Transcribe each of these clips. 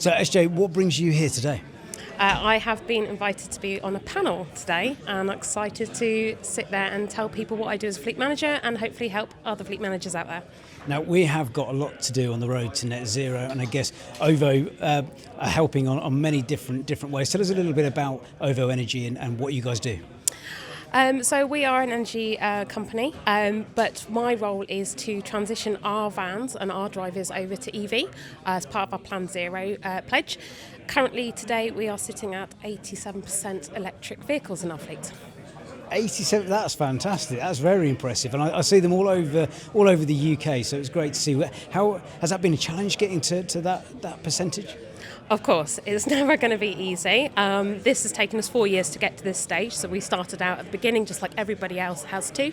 So SJ, what brings you here today? I have been invited to be on a panel today, and I'm excited to sit there and tell people what I do as a fleet manager and hopefully help other fleet managers out there. Now, we have got a lot to do on the road to net zero, and I guess OVO are helping on many different ways. Tell us a little bit about OVO Energy and what you guys do. So we are an energy company, but my role is to transition our vans and our drivers over to EV as part of our Plan Zero pledge. Currently today we are sitting at 87% electric vehicles in our fleet. 87, that's fantastic. That's very impressive, and I see them all over the UK. So it's great to see. How has that been a challenge getting to that percentage? Of course, it's never going to be easy. This has taken us 4 years to get to this stage, so we started out at the beginning just like everybody else has to.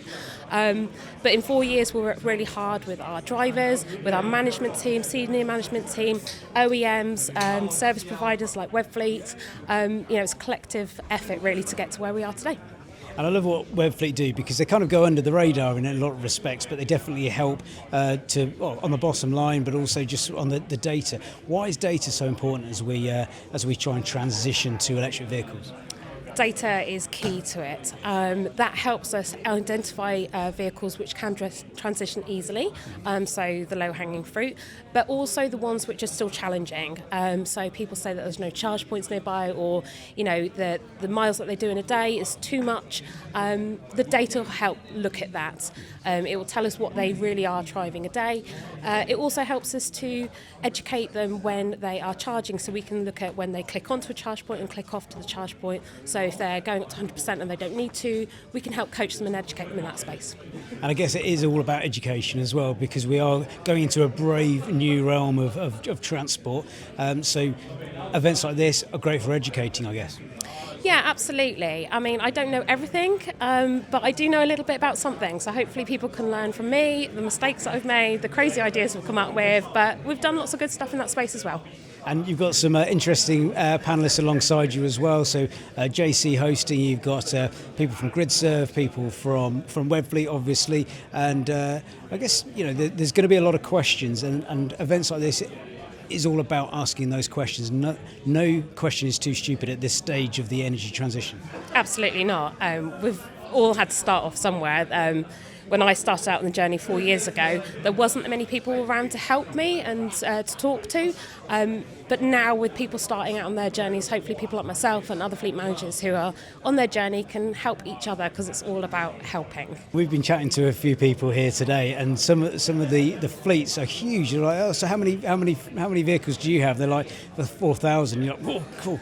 But in 4 years we worked really hard with our drivers, with our management team, senior management team, OEMs, service providers like Webfleet. It's a collective effort really to get to where we are today. And I love what Webfleet do because they kind of go under the radar in a lot of respects, but they definitely help on the bottom line, but also just on the data. Why is data so important as we try and transition to electric vehicles? Data is key to it. That helps us identify vehicles which can transition easily, so the low-hanging fruit, but also the ones which are still challenging. So people say that there's no charge points nearby, or the miles that they do in a day is too much. The data will help look at that. It will tell us what they really are driving a day. It also helps us to educate them when they are charging, so we can look at when they click onto a charge point and click off to the charge point. So if they're going up to 100% and they don't need to, we can help coach them and educate them in that space. And I guess it is all about education as well, because we are going into a brave new realm of transport. So events like this are great for educating, I guess. Yeah, absolutely. I mean, I don't know everything, but I do know a little bit about something. So hopefully people can learn from me, the mistakes that I've made, the crazy ideas we've come up with, but we've done lots of good stuff in that space as well. And you've got some interesting panellists alongside you as well. So JC hosting, you've got people from GridServe, people from Webfleet, obviously. And I guess, there's going to be a lot of questions, and events like this is all about asking those questions. No question is too stupid at this stage of the energy transition. Absolutely not. We've all had to start off somewhere. When I started out on the journey 4 years ago, there wasn't many people around to help me and to talk to. But now with people starting out on their journeys, hopefully people like myself and other fleet managers who are on their journey can help each other, because it's all about helping. We've been chatting to a few people here today, and some of the fleets are huge. You're like, oh, so how many vehicles do you have? They're like 4,000. You're like, whoa, cool,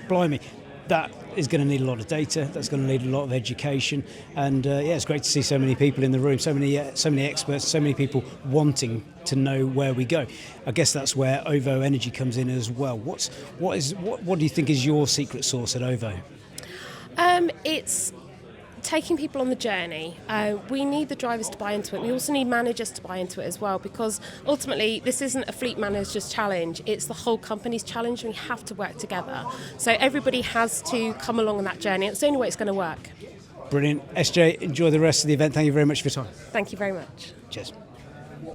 blimey. That is going to need a lot of data. That's going to need a lot of education, and it's great to see so many people in the room, so many experts, so many people wanting to know where we go. I guess that's where OVO Energy comes in as well. What do you think is your secret sauce at OVO? It's taking people on the journey. We need the drivers to buy into it. We also need managers to buy into it as well, because ultimately this isn't a fleet manager's challenge, it's the whole company's challenge, and we have to work together. So everybody has to come along on that journey. It's the only way it's going to work. Brilliant. SJ, enjoy the rest of the event. Thank you very much for your time. Thank you very much. Cheers.